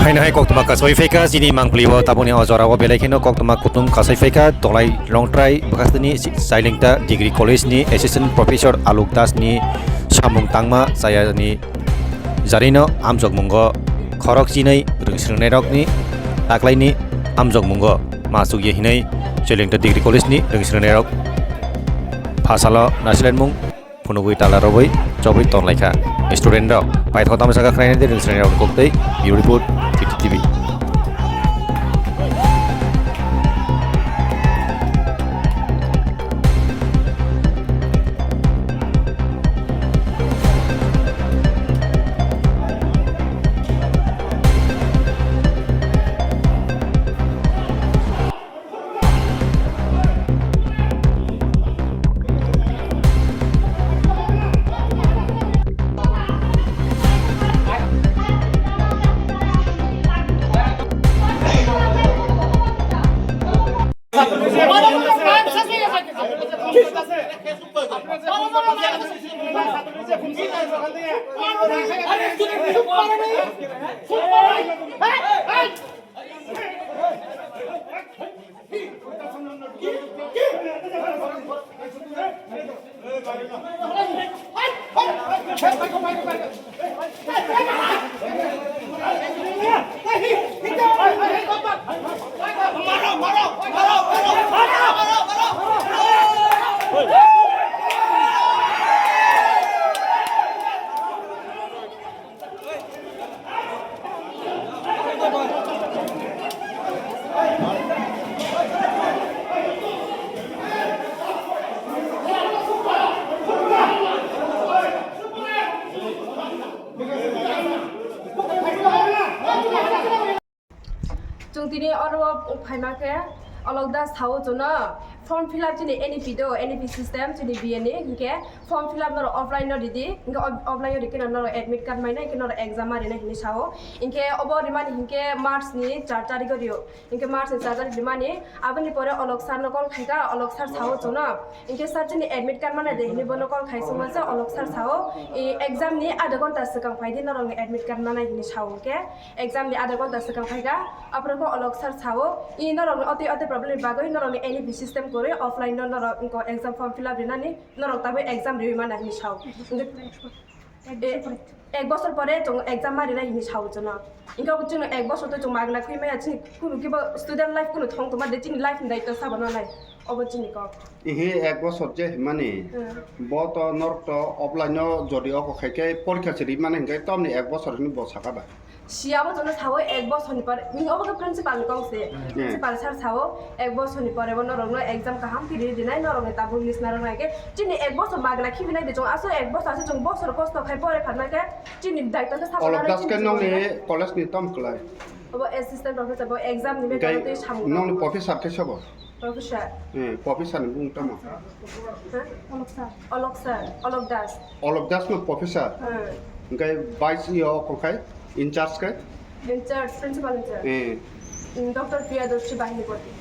Hai koktuma kasoi feka sini mangpliwo tabuni ojora belekino koktuma kutum kasoi feka tolai longtrai bekas ni Chailengta Degree College ni Assistant Professor Aluk Das ni samung tangma saya ni jarino amjok mungo khorok jinai rungsrungnai rok ni taklai ni amjok mungo masuk ye hinai Chailengta Degree College ni rungsrungnai rok phasalo nasilen mung phunugui Tala roboi Chobwi tonlaikha student rok pai thotama saka khlainai de rungsrungnai rok koktei report TV. Chúng tini orwo phaimake alokda sao chona form fill up chini NEP do NEP system chini BNA hinke form fill up no offline no didi hinke offline no dikena no admit card maina hinke no exam ari na hini sao hinke obo rimani hinke march ni 4 tarik dio hinke march ni 4 tarik rimani abani pore alok sar no call khaika alok sar sao chona hinke sar chini admit card mana de hini bono call khai suma sa alok sar sao e exam ni adha ghonta sakang phaidi no rong admit card mana hini sao ke exam ni adha ghonta sakang phaiga aprako alok sar sao e no rong ate problem bagoi no rong NEP system করে offline নরক exam form fill up রিনানি নরক তবে exam রিউ মানে হিনি Sao এক বছর পরে जों exam Marina হিনি Sao জনা ইনকা जों এক বছর তো जों মাগনা কইমাই আছে কোনো কিবা স্টুডেন্ট লাইফ কোনো থং তোমার দেচিনি লাইফ দায়িত্ব সাবানো নাই অবচিনি ক ইহে এক বছর যে মানে বত নরক অফলাইন যদি অক খাইকে পরীক্ষা চলি মানে হিংকে তমনি এক বছর নি বসাকাবা সিয়াবো জন্য সাও এক বছরনি পরে মিং অবক প্রিন্সিপাল কংসে প্রিন্সিপাল স্যার সাও এক বছরনি পরে নরক এক্সাম কাহাম পিরি দিনাই নরক তাবু লিস্ট নারং নাইকে চিনি এক বছর মাগনা খিবিনাই দে जों আসো এক বছর আছে जों বছর কষ্ট খাই পরে ফারনাকে চিনি দায়িত্বকে সাবানো অলপ দাসকে ননি কলেজ নি তম ক্লাই অব অ্যাসিস্ট্যান্ট প্রফেসর বো এক্সাম নিবে তো সামু ননি প্রফেসর কে সব প্রফেসর প্রফেসর নি বুং তম অলক দাস নো প্রফেসর ইনকাই ভাইস ইও কোখাই ইনচার্জ কে incharge principal incharge doctor Priyadarshi বাহিনী পতি